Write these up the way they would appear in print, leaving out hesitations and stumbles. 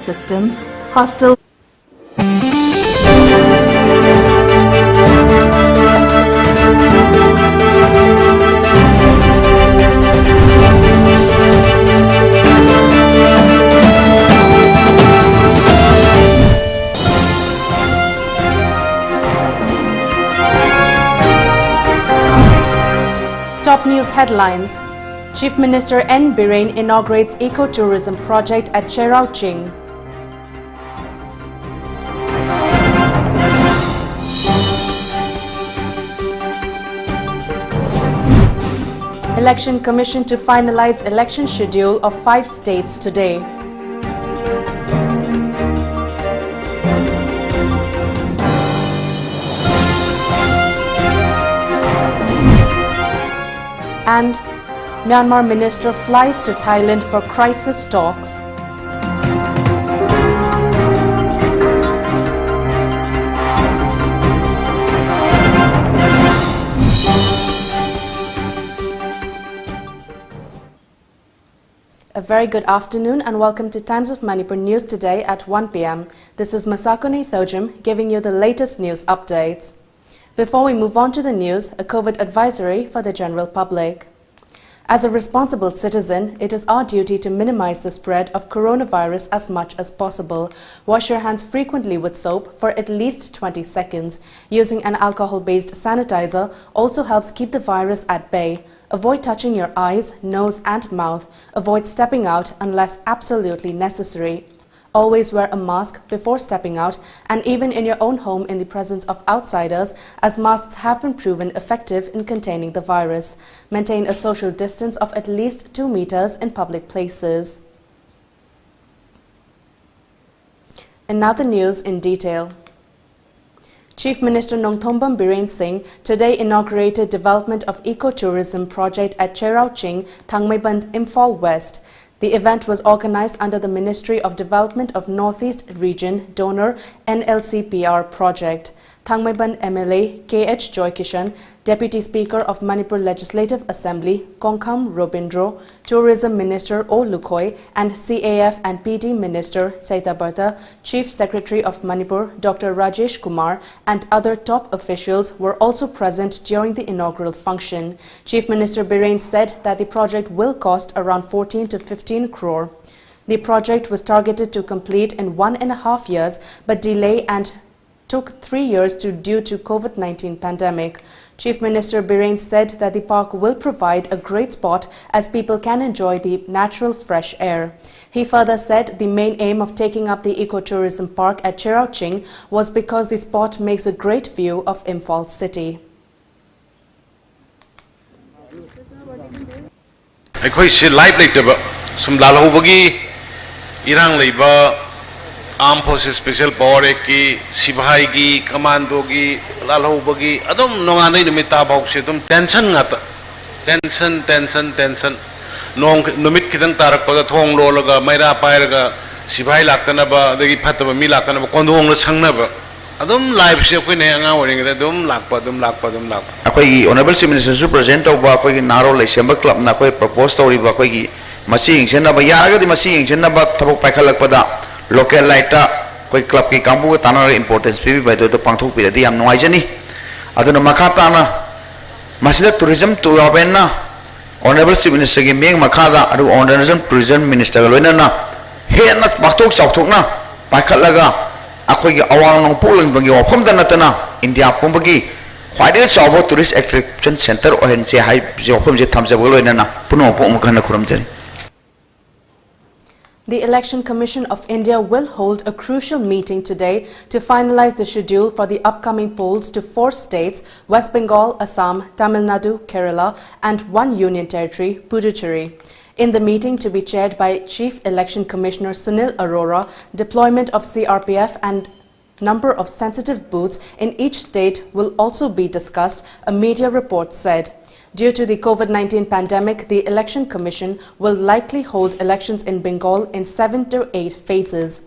systems, hostile Top news headlines. Chief Minister N. Biren inaugurates eco-tourism project at Cheraoching. Election Commission to finalize election schedule of 5 states today. And Myanmar minister flies to Thailand for crisis talks. A very good afternoon and welcome to Times of Manipur News today at 1 p.m. This is MASACO NINGTHOUJAM giving you the latest news updates. Before we move on to the news, a COVID advisory for the general public. As a responsible citizen, it is our duty to minimize the spread of coronavirus as much as possible. Wash your hands frequently with soap for at least 20 seconds. Using an alcohol-based sanitizer also helps keep the virus at bay. Avoid touching your eyes, nose and mouth. Avoid stepping out unless absolutely necessary. Always wear a mask before stepping out and even in your own home in the presence of outsiders, as masks have been proven effective in containing the virus. Maintain a social distance of at least 2 meters in public places. And now the news in detail. Chief Minister Nongthombam Biren Singh today inaugurated development of ecotourism project at Cheraoching, Thangmaiband, Imphal West. The event was organized under the Ministry of Development of Northeast Region donor NLCPR project. Thangmaiban MLA KH Joykishan, Deputy Speaker of Manipur Legislative Assembly Kongkham Robindro, Tourism Minister O Lukhoi and CAF and PD Minister Saita Barta, Chief Secretary of Manipur Dr. Rajesh Kumar and other top officials were also present during the inaugural function. Chief Minister Biren said that the project will cost around 14 to 15 crore. The project was targeted to complete in 1.5 years but delay and took 3 years due to COVID-19 pandemic. Chief Minister Biren said that the park will provide a great spot as people can enjoy the natural fresh air. He further said the main aim of taking up the ecotourism park at Cheraoching was because the spot makes a great view of Imphal city. Armed Forces Special Power ki Sibhai ki Commando ki Lalho bagi adum nongane numita bauksi adum tension ngata tension nong numit kitang tarak pada thong lo laga maira pairaga Sibhai laktana ba dagi phataba mi laktana ba kondong la sangna ba adum live se koi ne anga waring da adum lakpa akoi honorable chief minister su present ba akoi ki naro lesemba club na koi propose tori ba akoi ki masi ingsenna ba yaraga di masi ingsenna ba thabok paikhalak pada local light koi club ki kambu tanara importance pbi by the pangthok pi di am noaijani aduna makhata na masida tourism to abenna honorable chief minister gi meng makhada adu honorable tourism minister loina na he na baktok chauthok na paikhatlaga akoi gi awang nong poleng bangi wafam da natana india pumbagi khwaide chawbo tourist attraction center ohen che hai je wafam je thamjabo loina na puno pom khana khuramjari. The Election Commission of India will hold a crucial meeting today to finalize the schedule for the upcoming polls to 4 states, West Bengal, Assam, Tamil Nadu, Kerala and 1 union territory, Puducherry. In the meeting to be chaired by Chief Election Commissioner Sunil Arora, deployment of CRPF and number of sensitive booths in each state will also be discussed, a media report said. Due to the COVID-19 pandemic, the Election Commission will likely hold elections in Bengal in 7 to 8 phases.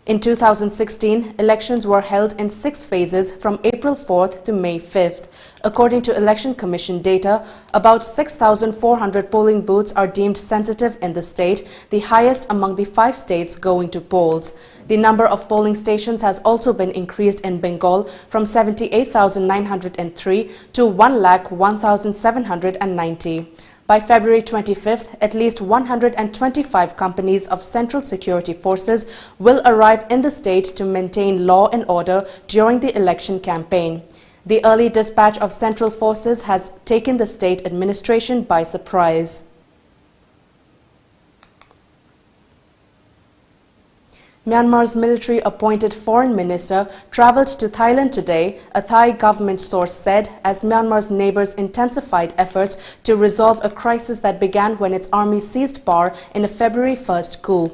In 2016, elections were held in 6 phases from April 4th to May 5th. According to Election Commission data, about 6,400 polling booths are deemed sensitive in the state, the highest among the 5 states going to polls. The number of polling stations has also been increased in Bengal from 78,903 to 1,01,790. By February 25th, at least 125 companies of Central Security Forces will arrive in the state to maintain law and order during the election campaign. The early dispatch of Central Forces has taken the state administration by surprise. Myanmar's military-appointed foreign minister travelled to Thailand today, a Thai government source said, as Myanmar's neighbours intensified efforts to resolve a crisis that began when its army seized power in a February 1st coup.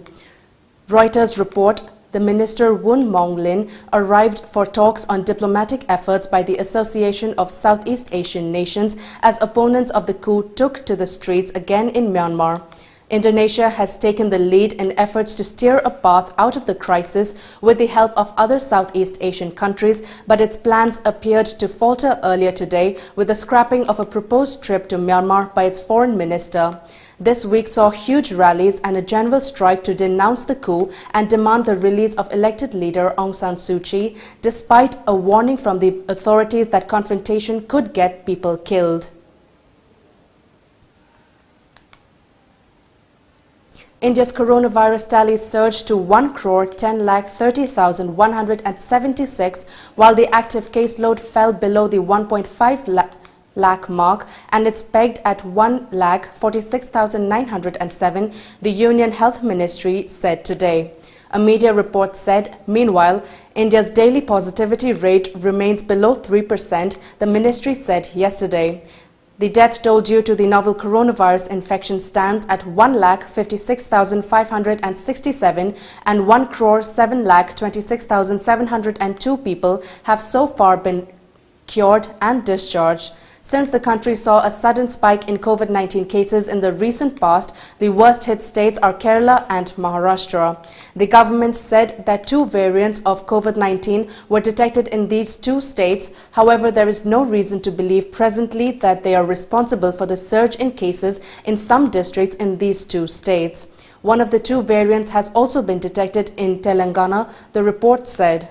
Reuters report the minister Wun Maung Lin arrived for talks on diplomatic efforts by the Association of Southeast Asian Nations as opponents of the coup took to the streets again in Myanmar. Indonesia has taken the lead in efforts to steer a path out of the crisis with the help of other Southeast Asian countries, but its plans appeared to falter earlier today with the scrapping of a proposed trip to Myanmar by its foreign minister. This week saw huge rallies and a general strike to denounce the coup and demand the release of elected leader Aung San Suu Kyi, despite a warning from the authorities that confrontation could get people killed. India's coronavirus tally surged to 1,10,30,176, while the active caseload fell below the 1.5 lakh mark and it's pegged at 1,46,907, the Union Health Ministry said today. A media report said, meanwhile, India's daily positivity rate remains below 3%, the ministry said yesterday. The death toll due to the novel coronavirus infection stands at 1,56,567 and 1,07,26,702 people have so far been cured and discharged. Since the country saw a sudden spike in COVID-19 cases in the recent past, the worst-hit states are Kerala and Maharashtra. The government said that 2 variants of COVID-19 were detected in these 2 states. However, there is no reason to believe presently that they are responsible for the surge in cases in some districts in these 2 states. One of the 2 variants has also been detected in Telangana, the report said.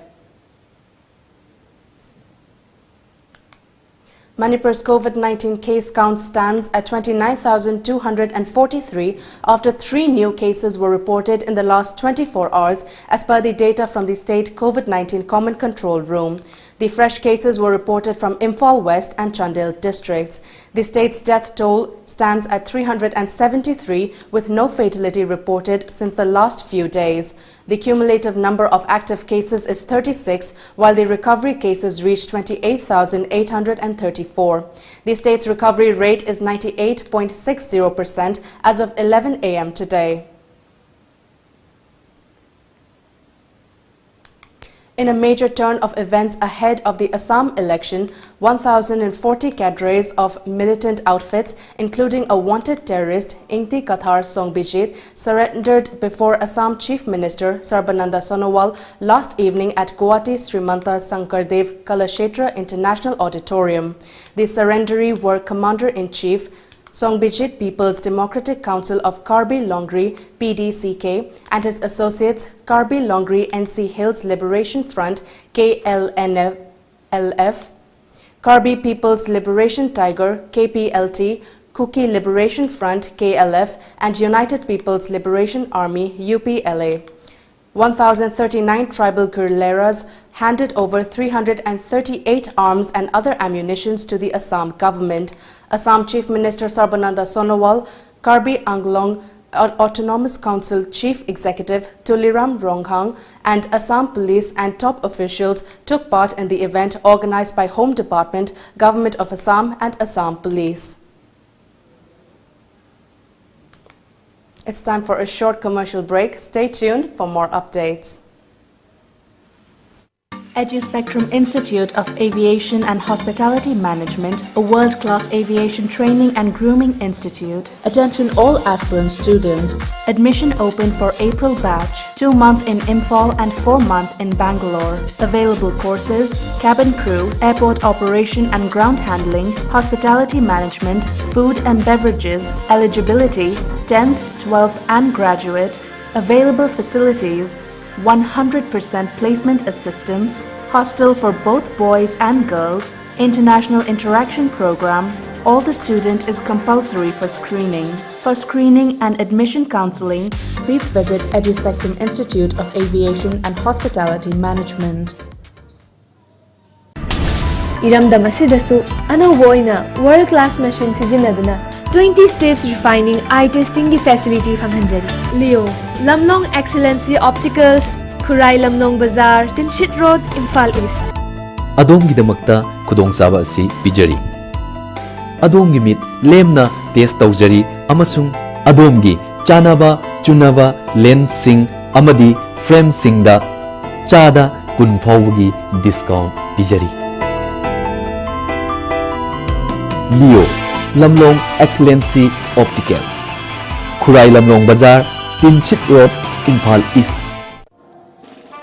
Manipur's COVID-19 case count stands at 29,243 after 3 new cases were reported in the last 24 hours as per the data from the state COVID-19 Common Control Room. The fresh cases were reported from Imphal West and Chandel districts. The state's death toll stands at 373 with no fatality reported since the last few days. The cumulative number of active cases is 36, while the recovery cases reached 28,834. The state's recovery rate is 98.60% as of 11 a.m. today. In a major turn of events ahead of the Assam election, 1,040 cadres of militant outfits, including a wanted terrorist, Ingti Kathar Songbijit, surrendered before Assam Chief Minister Sarbananda Sonowal last evening at Guwahati Srimanta Sankardev Kalashetra International Auditorium. The surrendery were Commander-in-Chief Songbijit People's Democratic Council of Karbi Longri PDCK and his associates Karbi Longri NC Hills Liberation Front KLNF, Karbi People's Liberation Tiger KPLT, Kuki Liberation Front KLF and United People's Liberation Army UPLA. 1,039 tribal guerrillas handed over 338 arms and ammunition ammunitions to the Assam government. Assam Chief Minister Sarbananda Sonowal, Karbi Anglong Autonomous Council Chief Executive Tuliram Ronghang and Assam Police and top officials took part in the event organized by Home Department, Government of Assam and Assam Police. It's time for a short commercial break. Stay tuned for more updates. EduSpectrum Institute of Aviation and Hospitality Management, a world-class aviation training and grooming institute. Attention all aspirant students. Admission open for April batch. 2 months in Imphal and 4 months in Bangalore. Available courses: cabin crew, airport operation and ground handling, hospitality management, food and beverages. Eligibility: 10th, 12th and graduate. Available facilities: 100% placement assistance, hostel for both boys and girls, international interaction program. All the student is compulsory for screening. For screening and admission counseling, please visit EduSpectrum Institute of Aviation and Hospitality Management. Iramdam asidasu anauba oina world class machine sizinaduna 20 steps refining eye testing the facility fanghanjari. Leo Lamnong Excellency Opticals, Khurai Lamnong Bazaar, Tinshit Road, Imphal East. Adonggidamakta khudongchaba asi pijari. Adonggi mit lemna test tawjari amasung adonggi chanaba chunaba lens sing amadi frame singda chada kun fawgi discount pijari. Leo Lamnong Excellency Opticals, Khurai Lamnong Bazaar, Tinshit Road, Imphal East.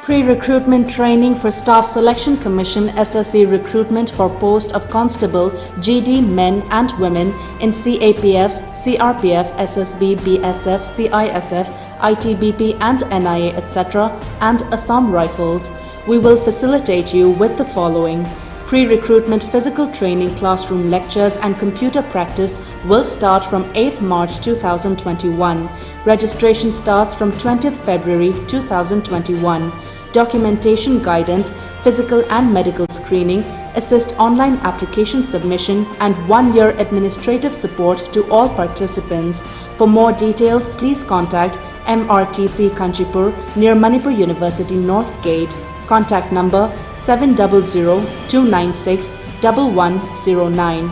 Pre-recruitment training for Staff Selection Commission SSC recruitment for post of Constable, GD men and women in CAPFs, CRPF, SSB, BSF, CISF, ITBP and NIA etc. and Assam Rifles. We will facilitate you with the following. Pre-recruitment physical training, classroom lectures and computer practice will start from 8th March 2021. Registration starts from 20th February 2021. Documentation guidance, physical and medical screening, assist online application submission and 1-year administrative support to all participants. For more details, please contact MRTC Kanchipur near Manipur University North Gate. Contact number 700-296-1109.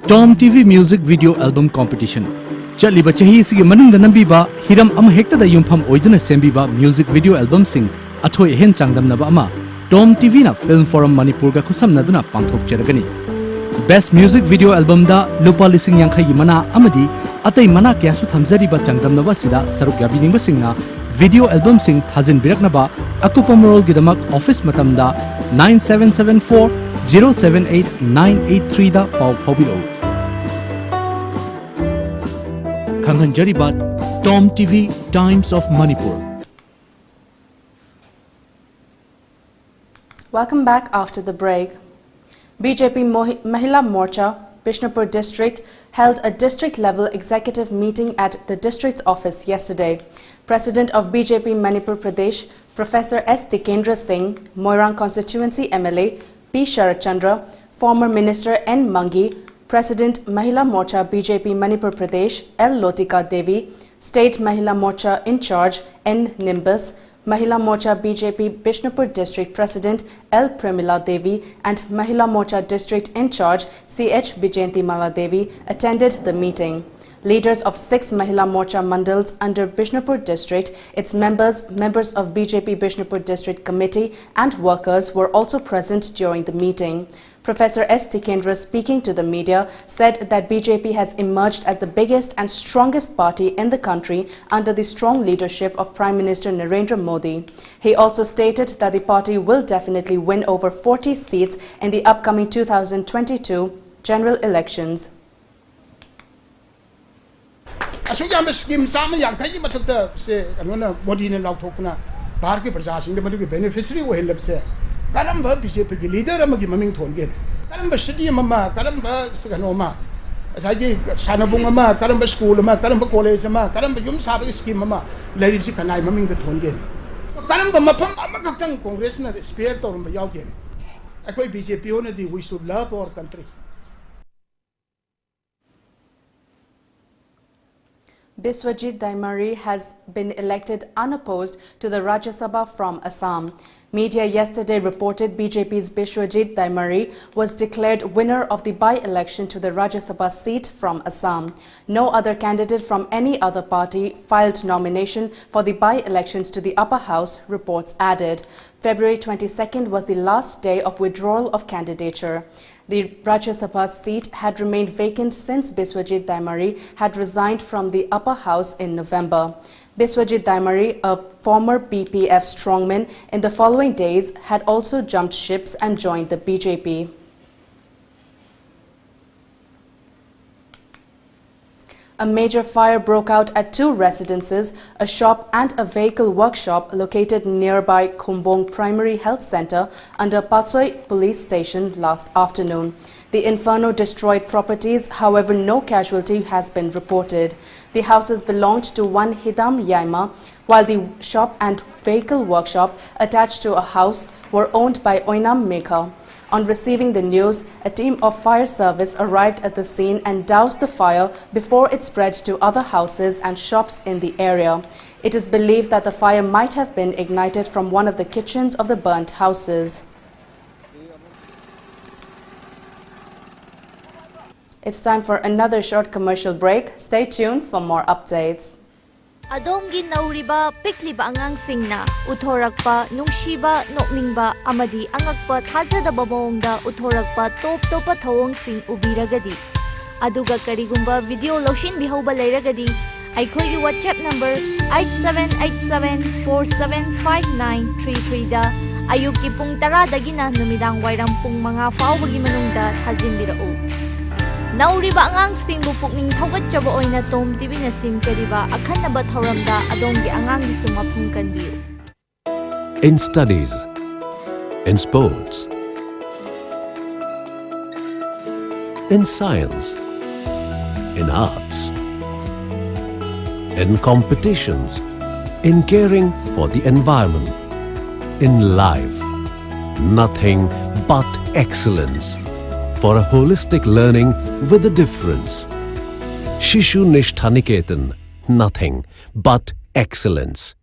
TOMTV Music Video Album Competition. Chaliba chahi sigi manungda nambiba hiram ama hekta da yumpham oiduna sembiba music video album sing athoi hen changdamnaba ama TOMTV na Film Forum Manipur ga khusamnaduna pangthok cheragani. Best Music Video Album da lupa lising yang khayi mana amadi atai mana kya su thamjariba changdamnaba sida saruk yabininga singna video album sing thazin biraknaba akupamrol gidamak office matamda 9774 078 983 da pau phobilo. Khanganjaribat TOMTV Times of Manipur. Welcome back after the break. BJP Mahila Morcha, Bishnupur District, held a district-level executive meeting at the district's office yesterday. President of BJP Manipur Pradesh, Professor S. Tikendra Singh, Moirang Constituency MLA, P. Sharat Chandra, former Minister N. Mangi, President Mahila Morcha BJP Manipur Pradesh, L. Lotika Devi, State Mahila Morcha in charge N. Nimbus, Mahila Morcha BJP Bishnupur District President L. Premila Devi and Mahila Morcha District in charge C.H. Vijayanti Mala Devi attended the meeting. Leaders of 6 Mahila Morcha mandals under Bishnupur District, its members of BJP Bishnupur District Committee and workers were also present during the meeting. Professor S. Tikendra, speaking to the media, said that BJP has emerged as the biggest and strongest party in the country under the strong leadership of Prime Minister Narendra Modi. He also stated that the party will definitely win over 40 seats in the upcoming 2022 general elections. असुयाम scheme साम यांखई मथक से अनोना body ने लाउथोकना बाहर के प्रशासन के मधु के beneficiary ओहेलब से करम बीजेपी के लीडर अमगी ममिंग थोनगे करम सिटी अमा करम सगनोमा असाई सानबुंग अमा करम स्कूल अमा करम कॉलेज अमा करम युम साब स्कीम अमा लेरिब से कनाई ममिंग थोनगे करम मफम अमखतंग कांग्रेस ना स्पेयर तोरम यावगे अकोई बीजेपी होने the we should love our country. Biswajit Daimari has been elected unopposed to the Rajya Sabha from Assam. Media yesterday reported BJP's Biswajit Daimari was declared winner of the by-election to the Rajya Sabha seat from Assam. No other candidate from any other party filed nomination for the by-elections to the upper house, reports added. February 22nd was the last day of withdrawal of candidature. The Rajya Sabha seat had remained vacant since Biswajit Daimari had resigned from the upper house in November. Biswajit Daimari, a former BPF strongman, in the following days had also jumped ships and joined the BJP. A major fire broke out at two residences, a shop and a vehicle workshop located nearby Khumbong Primary Health Center under Patsoi Police Station last afternoon. The inferno destroyed properties, however no casualty has been reported. The houses belonged to one Hidam Yaima, while the shop and vehicle workshop attached to a house were owned by Oinam Mekha. On receiving the news, a team of fire service arrived at the scene and doused the fire before it spread to other houses and shops in the area. It is believed that the fire might have been ignited from one of the kitchens of the burnt houses. It's time for another short commercial break. Stay tuned for more updates. Adongi nauriba pikliba angangsingna uthorakpa nungshiba nokningba amadi angakpa thajadaba mawongda uthorakpa top thawongsing ubiragadi aduga karigumba video loshin bihauba leiragadi aikhoigi WhatsApp number 8787475933 da ayuki pung 10 dagina numidang wairam pung 5 faubagi manungda thajinbirau. Nauriba angangsingbu pukning thawgatjaba oina TOMTV na sinkariba akhanaba thauramda adongi angangi sumapung kanbiu. In studies, in sports, in science, in arts, in competitions, in caring for the environment, in life, nothing but excellence. For a holistic learning with a difference. Shishu Nishthaniketan, nothing but excellence.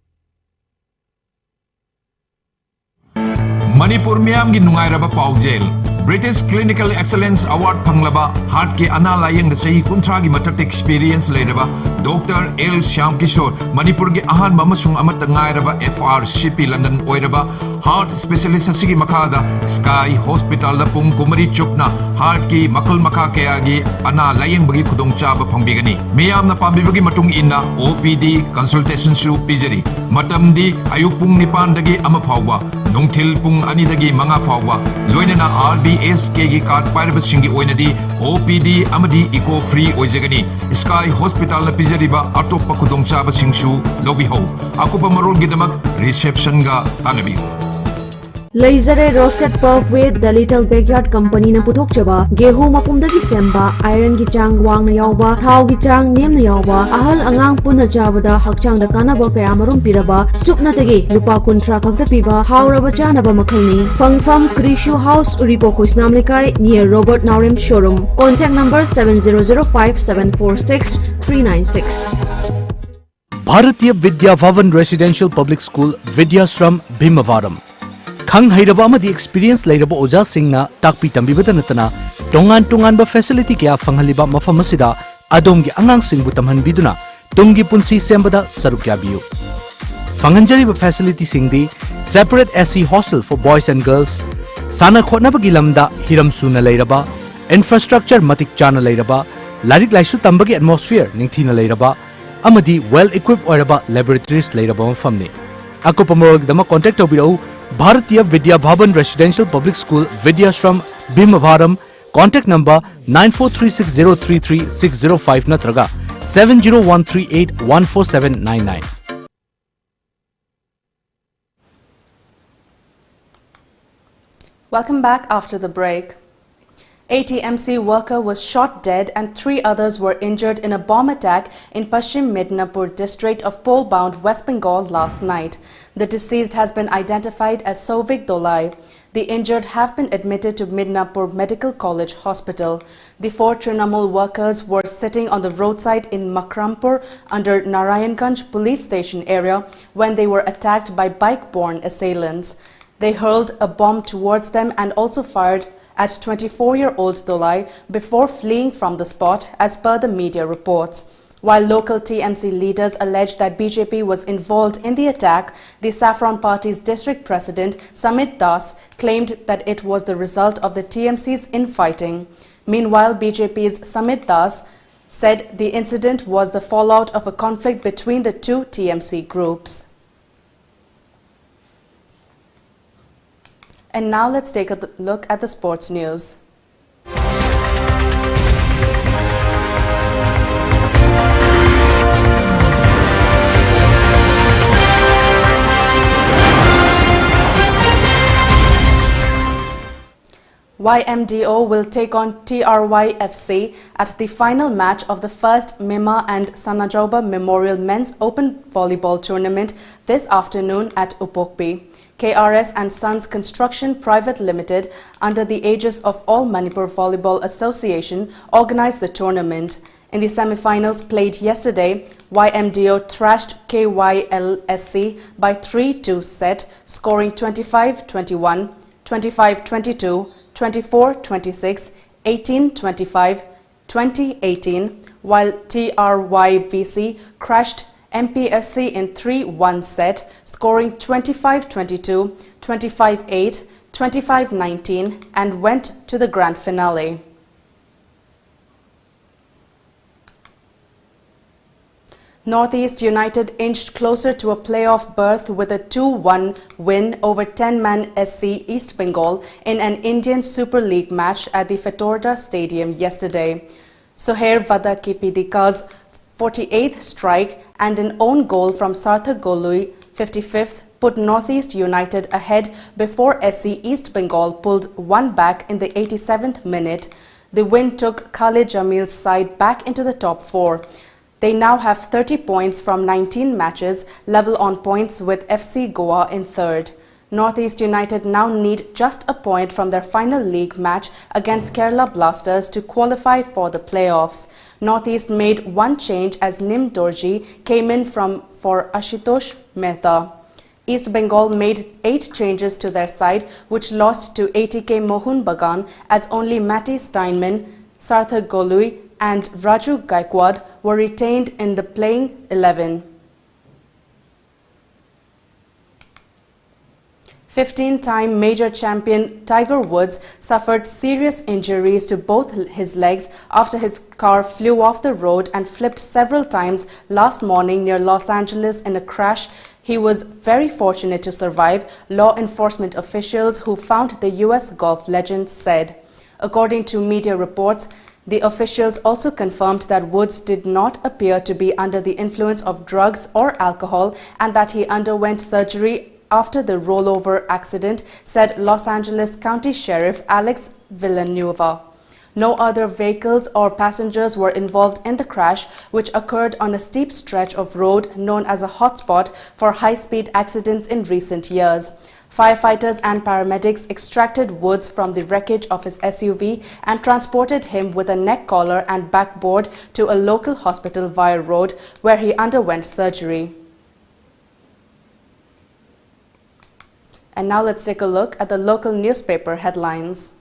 Manipur Miyam gi nungairaba paujel. British Clinical Excellence Award panglaba heart ke ana layeng da sahi kuntra gi matak experience leiraba Dr. L. Shyam Kishore Manipur gi ahan mamasung amat ngairaba FRCP London oiraba heart specialist asigi makada Sky Hospital da pung kumari chupna heart ki makal makha kaya gi ana layeng bagi khudong chaba phangbigani miyam na pambibagi matung inna OPD consultation su pijari matam di ayuk pung nipan dagi ama phawwa nungthil pung ani dagi manga phawwa loinana RBSK gi card pairaba singi oinadi OPD amadi eco free oijagani Sky Hospital na pijariba atoppa khudong chaba singsu lobi ho akupa marol gi damak reception ga tanabi Laser roasted puff with the Little Backyard Company na puthok chaba gehu mapumdagi semba iron gi chang wang na yawba thau gi chang nem na yawba ahal angang punna chabada hakchang da kanaba kayamarum piraba supna tagi lupa kuntra khakta piba hauraba chanaba makhalni fangfam Krishu House Uripo Kuisnam Lekai near Robert Naurem showroom contact number 7005746396 Bharatiya Vidya Bhavan Residential Public School Vidyashram Bhimavaram Khang hairaba amadi experience lairaba oja singna takpi tambibada natana tongan ba facility kya fanghaliba mafam asida adomgi angang singbu tamhanbiduna tunggi punsi sembada sarukya biu fanghanjari ba facility singdi separate SC hostel for boys and girls sana khotnabagi lamda hiram suna lairaba infrastructure matik chana lairaba larik laisu tambagi atmosphere ningthina lairaba amadi well equipped oiraba laboratories lairaba mafamni akopamorog dama contact obirau Bharatiya Vidya Bhavan Residential Public School Vidyashram Bhimavaram contact number 9436033605 natraga 70138147999 Welcome back after the break. ATMC worker was shot dead and 3 others were injured in a bomb attack in Paschim Midnapur district of pole-bound West Bengal last night. The deceased has been identified as Sovik Dolai. The injured have been admitted to Midnapur Medical College Hospital. The 4 Trinamool workers were sitting on the roadside in Makrampur under Narayanganj police station area when they were attacked by bike-borne assailants. They hurled a bomb towards them and also fired at 24-year-old Dolai before fleeing from the spot, as per the media reports. While local TMC leaders alleged that BJP was involved in the attack, the Saffron Party's district president, Samit Das, claimed that it was the result of the TMC's infighting. Meanwhile, BJP's Samit Das said the incident was the fallout of a conflict between the two TMC groups. And now let's take a look at the sports news. YMDO will take on TRYFC at the final match of the first Mima and Sanajauba Memorial Men's Open Volleyball Tournament this afternoon at Upokpi. KRS and Sons Construction Private Limited, under the aegis of All Manipur Volleyball Association, organized the tournament. In the semi-finals played yesterday, YMDO thrashed KYLSC by 3-2 set, scoring 25-21, 25-22, 24-26, 18-25, 20-18, while TRYVC crashed MPSC in 3-1 set, scoring 25-22, 25-8, 25-19 and went to the grand finale. Northeast United inched closer to a playoff berth with a 2-1 win over 10-man SC East Bengal in an Indian Super League match at the Fatorda Stadium yesterday. Sohair Vada Kipidika's 48th strike and an own goal from Sarthak Golui, 55th, put Northeast United ahead before SC East Bengal pulled one back in the 87th minute. The win took Khalid Jamil's side back into the top 4. They now have 30 points from 19 matches, level on points with FC Goa in third. Northeast United now need just a point from their final league match against Kerala Blasters to qualify for the playoffs. Northeast made one change as Nim Dorji came in for Ashutosh Mehta. East Bengal made 8 changes to their side, which lost to ATK Mohun Bagan as only Matty Steinman, Sarthak Golui and Raju Gaikwad were retained in the playing 11. 15-time major champion Tiger Woods suffered serious injuries to both his legs after his car flew off the road and flipped several times last morning near Los Angeles in a crash. He was very fortunate to survive, law enforcement officials who found the US golf legend said. According to media reports, the officials also confirmed that Woods did not appear to be under the influence of drugs or alcohol and that he underwent surgery after the rollover accident, said Los Angeles County Sheriff Alex Villanueva. No other vehicles or passengers were involved in the crash, which occurred on a steep stretch of road known as a hotspot for high-speed accidents in recent years. Firefighters and paramedics extracted Woods from the wreckage of his SUV and transported him with a neck collar and backboard to a local hospital via road, where he underwent surgery. And now let's take a look at the local newspaper headlines.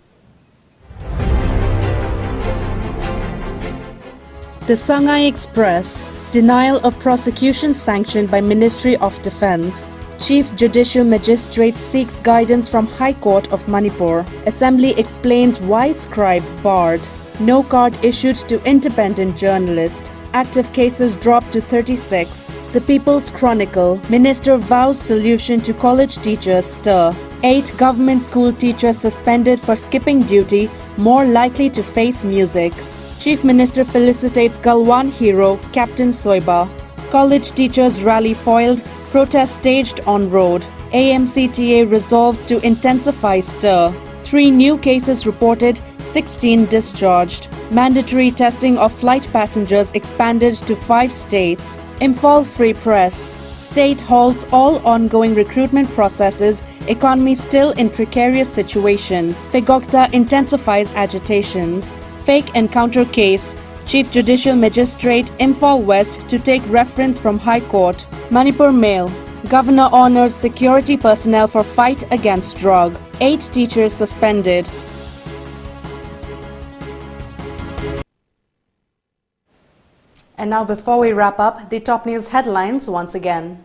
The Shanghai Express, denial of prosecution sanctioned by Ministry of Defense. Chief Judicial Magistrate seeks guidance from High Court of Manipur. Assembly explains why scribe barred. No card issued to independent journalist. Active cases dropped to 36. The People's Chronicle. Minister vows solution to college teachers stir. 8 government school teachers suspended for skipping duty, more likely to face music. Chief Minister felicitates Galwan hero Captain Soiba. College teachers rally foiled, protest staged on road. AMCTA resolves to intensify stir. 3 new cases reported, 16 discharged. Mandatory testing of flight passengers expanded to 5 states. Imphal Free Press. State halts all ongoing recruitment processes Economy still in precarious situation. Fegokta intensifies agitations. Fake encounter case. Chief Judicial Magistrate Imphal West to take reference from High Court. Manipur Mail. Governor honors security personnel for fight against drug. 8 teachers suspended. And now, before we wrap up, the top news headlines once again.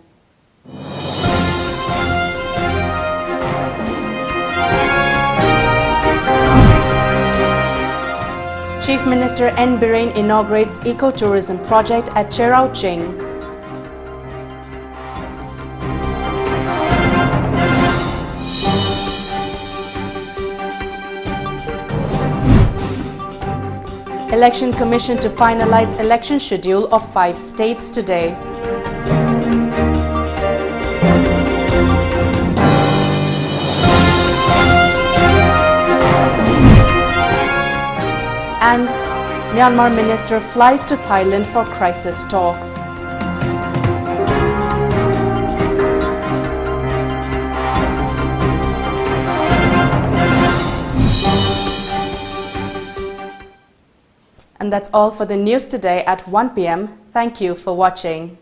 Chief Minister N. Biren inaugurates ecotourism project at Ching. Election Commission to finalize election schedule of 5 states today. And Myanmar minister flies to Thailand for crisis talks. And that's all for the news today at 1 p.m. Thank you for watching.